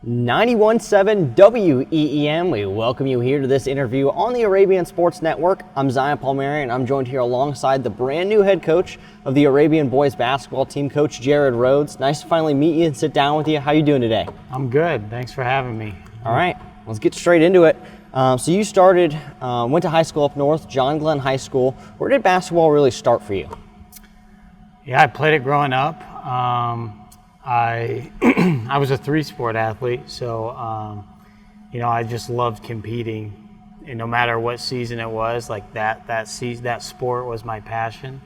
91.7 WEEM. We welcome you here to this interview on the Arabian Sports Network. I'm Zion Palmieri, and I'm joined here alongside the brand new head coach of the Arabian boys basketball team, Coach Jared Rhodes. Nice to finally meet you and sit down with you. How you doing today? I'm good. Thanks for having me. All right, let's get straight into it. So you started, went to high school up north, John Glenn High School. Where did basketball really start for you? Yeah, I played it growing up. I was a three-sport athlete, so I just loved competing. And no matter what season it was, like that sport was my passion.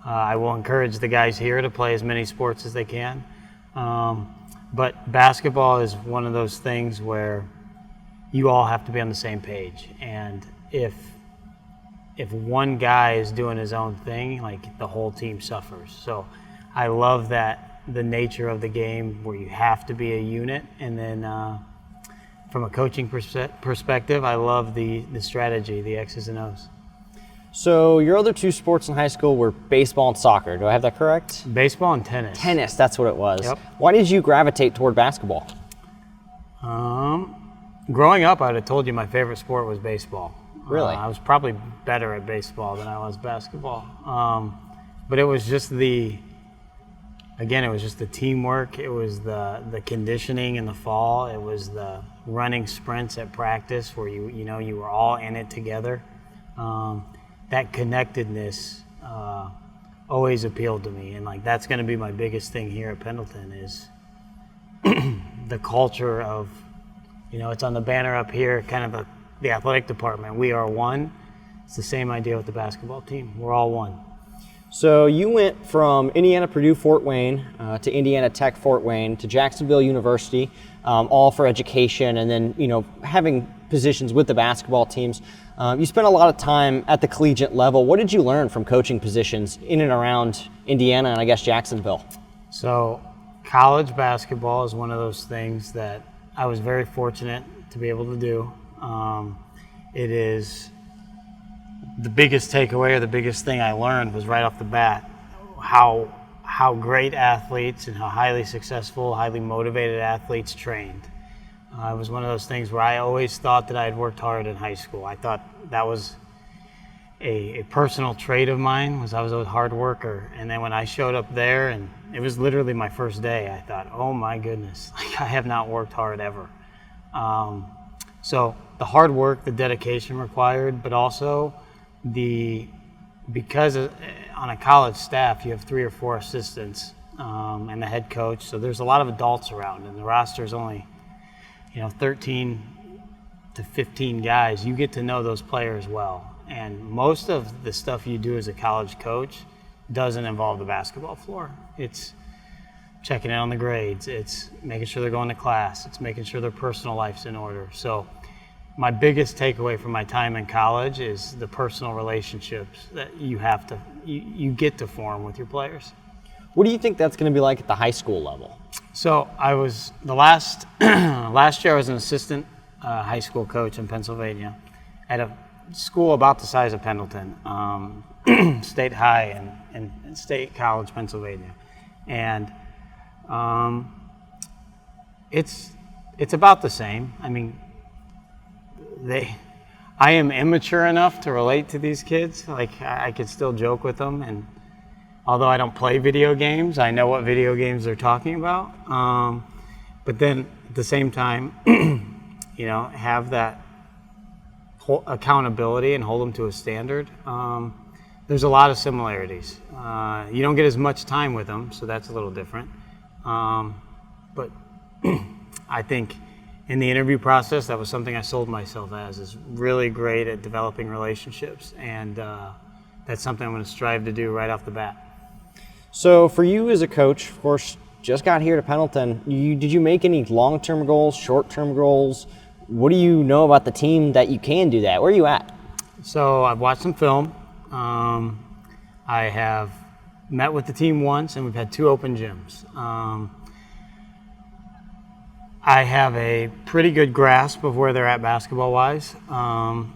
I will encourage the guys here to play as many sports as they can. But basketball is one of those things where you all have to be on the same page. And if one guy is doing his own thing, like the whole team suffers. So I love the nature of the game where you have to be a unit. And then from a coaching perspective, I love the strategy, the X's and O's. So your other two sports in high school were baseball and soccer. Do I have that correct? Baseball and tennis. Tennis, that's what it was. Yep. Why did you gravitate toward basketball? Growing up, I would have told you my favorite sport was baseball. Really? I was probably better at baseball than I was basketball. But it was just the teamwork. It was the conditioning in the fall. It was the running sprints at practice where you were all in it together. That connectedness always appealed to me, and like that's going to be my biggest thing here at Pendleton is the culture of, it's on the banner up here, kind of the athletic department. We are one. It's the same idea with the basketball team. We're all one. So you went from Indiana Purdue Fort Wayne to Indiana Tech Fort Wayne to Jacksonville University, all for education, and then having positions with the basketball teams. You spent a lot of time at the collegiate level. What did you learn from coaching positions in and around Indiana and I guess Jacksonville? So college basketball is one of those things that I was very fortunate to be able to do. It is the biggest takeaway, or the biggest thing I learned was right off the bat how great athletes and how highly successful, highly motivated athletes trained. It was one of those things where I always thought that I had worked hard in high school. I thought that was a personal trait of mine, was I was a hard worker. And then when I showed up there, and it was literally my first day, I thought, oh my goodness, I have not worked hard ever. So the hard work, the dedication required, but also because on a college staff you have 3 or 4 assistants and the head coach, so there's a lot of adults around, and the roster is only 13 to 15 guys. You get to know those players well, and most of the stuff you do as a college coach doesn't involve the basketball floor. It's checking in on the grades, it's making sure they're going to class, it's making sure their personal life's in order. So my biggest takeaway from my time in college is the personal relationships that you get to form with your players. What do you think that's going to be like at the high school level? So I was last year I was an assistant high school coach in Pennsylvania at a school about the size of Pendleton, State High and State College, Pennsylvania, and it's about the same. I mean, I am immature enough to relate to these kids. Like I could still joke with them, and although I don't play video games, I know what video games they're talking about. But then at the same time, have that accountability and hold them to a standard. There's a lot of similarities. You don't get as much time with them, so that's a little different. But I think in the interview process, that was something I sold myself as, is really great at developing relationships, and that's something I'm going to strive to do right off the bat. So for you as a coach, of course, just got here to Pendleton, did you make any long-term goals, short-term goals? What do you know about the team that you can do that? Where are you at? So I've watched some film. I have met with the team once, and we've had 2 open gyms. I have a pretty good grasp of where they're at basketball-wise. I'm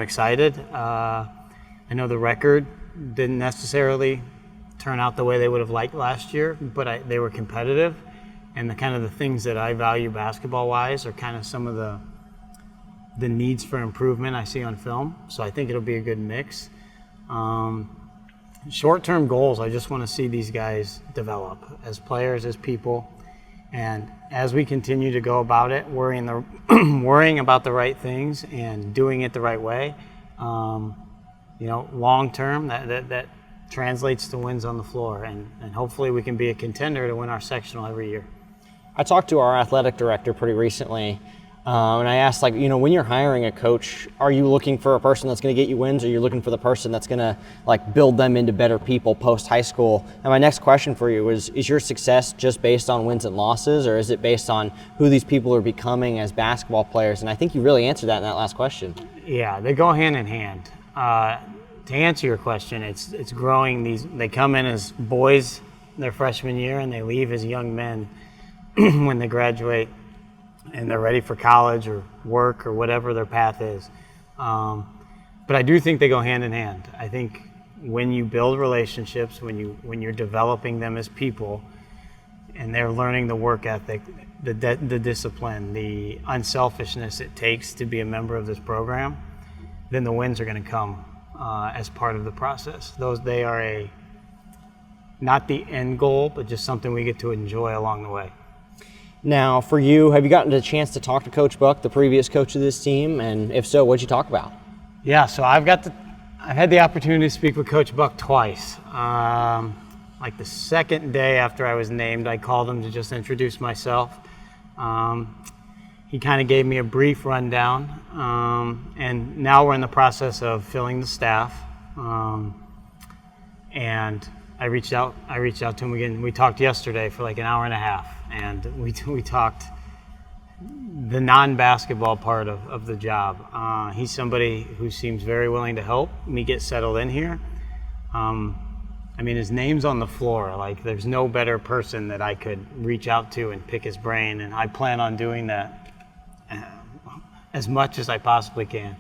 excited. I know the record didn't necessarily turn out the way they would have liked last year, but they were competitive. and the kind of the things that I value basketball-wise are kind of some of the needs for improvement I see on film. So I think it'll be a good mix. Short-term goals, I just want to see these guys develop as players, as people. And as we continue to go about it, worrying about the right things and doing it the right way, long term, that translates to wins on the floor. And hopefully we can be a contender to win our sectional every year. I talked to our athletic director pretty recently, and I asked, when you're hiring a coach, are you looking for a person that's going to get you wins, or you're looking for the person that's going to build them into better people post high school? And my next question for you is your success just based on wins and losses, or is it based on who these people are becoming as basketball players? And I think you really answered that in that last question. Yeah, they go hand in hand. To answer your question, it's growing these. They come in as boys their freshman year, and they leave as young men when they graduate and they're ready for college or work or whatever their path is. But I do think they go hand in hand. I think when you build relationships, when you're developing them as people, and they're learning the work ethic, the discipline, the unselfishness it takes to be a member of this program, then the wins are going to come as part of the process. They are not the end goal, but just something we get to enjoy along the way. Now, for you, have you gotten a chance to talk to Coach Buck, the previous coach of this team? And if so, what'd you talk about? Yeah, so I've had the opportunity to speak with Coach Buck twice. The second day after I was named, I called him to just introduce myself. He kind of gave me a brief rundown, and now we're in the process of filling the staff. And I reached out to him again. We talked yesterday for an hour and a half, and we talked the non-basketball part of the job. He's somebody who seems very willing to help me get settled in here. His name's on the floor. There's no better person that I could reach out to and pick his brain, and I plan on doing that as much as I possibly can.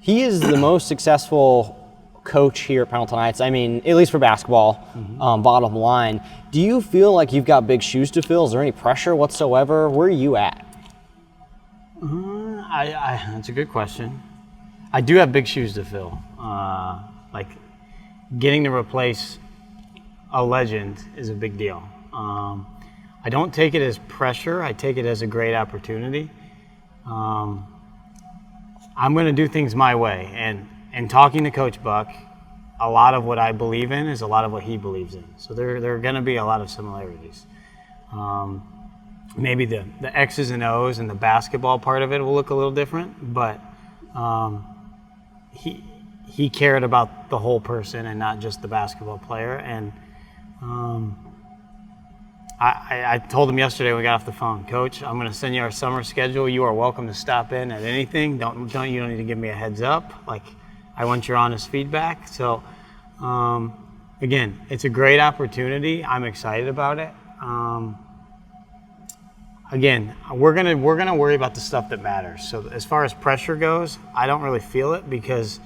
He is the most successful coach here at Pendleton Heights, at least for basketball, bottom line. Do you feel like you've got big shoes to fill? Is there any pressure whatsoever? Where are you at? That's a good question. I do have big shoes to fill. Getting to replace a legend is a big deal. I don't take it as pressure. I take it as a great opportunity. I'm going to do things my way, and talking to Coach Buck, a lot of what I believe in is a lot of what he believes in. So there are going to be a lot of similarities. Maybe the X's and O's and the basketball part of it will look a little different, but he cared about the whole person and not just the basketball player. And I told him yesterday when we got off the phone, Coach, I'm going to send you our summer schedule. You are welcome to stop in at anything. You don't need to give me a heads up. I want your honest feedback. So, again, it's a great opportunity. I'm excited about it. Again, we're gonna worry about the stuff that matters. So as far as pressure goes, I don't really feel it because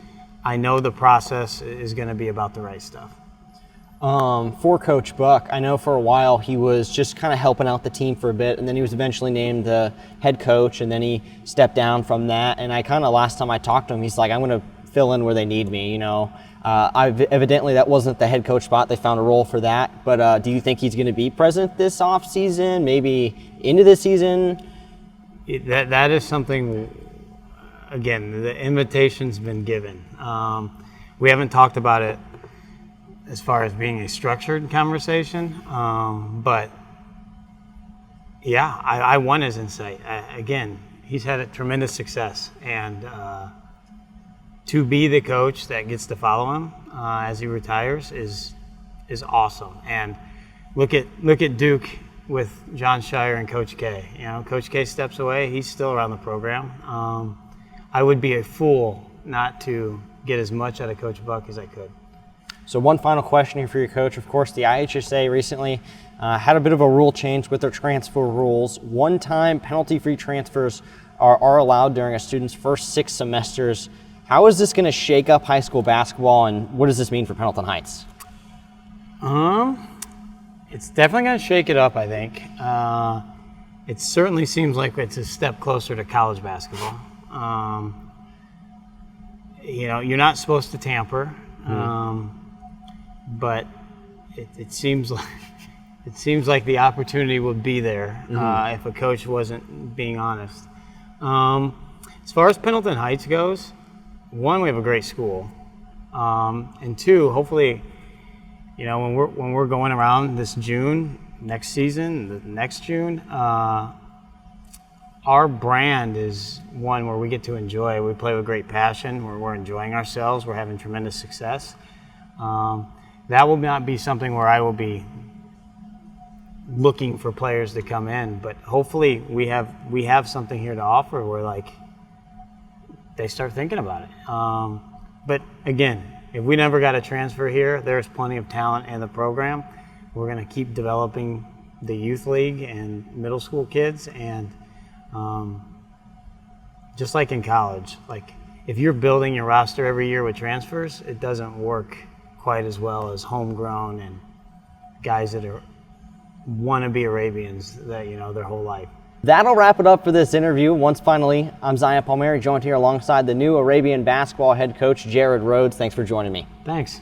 I know the process is going to be about the right stuff. For Coach Buck, I know for a while he was just kind of helping out the team for a bit, and then he was eventually named the head coach, and then he stepped down from that. And last time I talked to him, he's like, I'm going to fill in where they need me, Evidently that wasn't the head coach spot. They found a role for that. But do you think he's going to be present this off season, maybe into this season? That is something, again, the invitation's been given. We haven't talked about it as far as being a structured conversation, but yeah, I want his insight. Again, he's had a tremendous success, and to be the coach that gets to follow him as he retires is awesome. And look at Duke with John Shire and Coach K. Coach K steps away, he's still around the program. I would be a fool not to get as much out of Coach Buck as I could. So one final question here for your coach. Of course, the IHSA recently had a bit of a rule change with their transfer rules. One-time penalty-free transfers are allowed during a student's first 6 semesters. How is this going to shake up high school basketball, and what does this mean for Pendleton Heights? It's definitely going to shake it up, I think. It certainly seems like it's a step closer to college basketball. You know, you're not supposed to tamper, but it seems like the opportunity would be there if a coach wasn't being honest. As far as Pendleton Heights goes, one, we have a great school, and two, hopefully, you know, when we're going around this June, next season, the next June, our brand is one where we get to enjoy. We play with great passion, where we're enjoying ourselves, we're having tremendous success. That will not be something where I will be looking for players to come in, but hopefully we have something here to offer where like they start thinking about it. But again, if we never got a transfer here, there's plenty of talent in the program. We're going to keep developing the youth league and middle school kids, and just like in college, like if you're building your roster every year with transfers, it doesn't work quite as well as homegrown and guys that are wannabe Arabians that, you know, their whole life. That'll wrap it up for this interview. Once finally, I'm Zion Palmieri, joined here alongside the new Arabian basketball head coach, Jared Rhodes. Thanks for joining me. Thanks.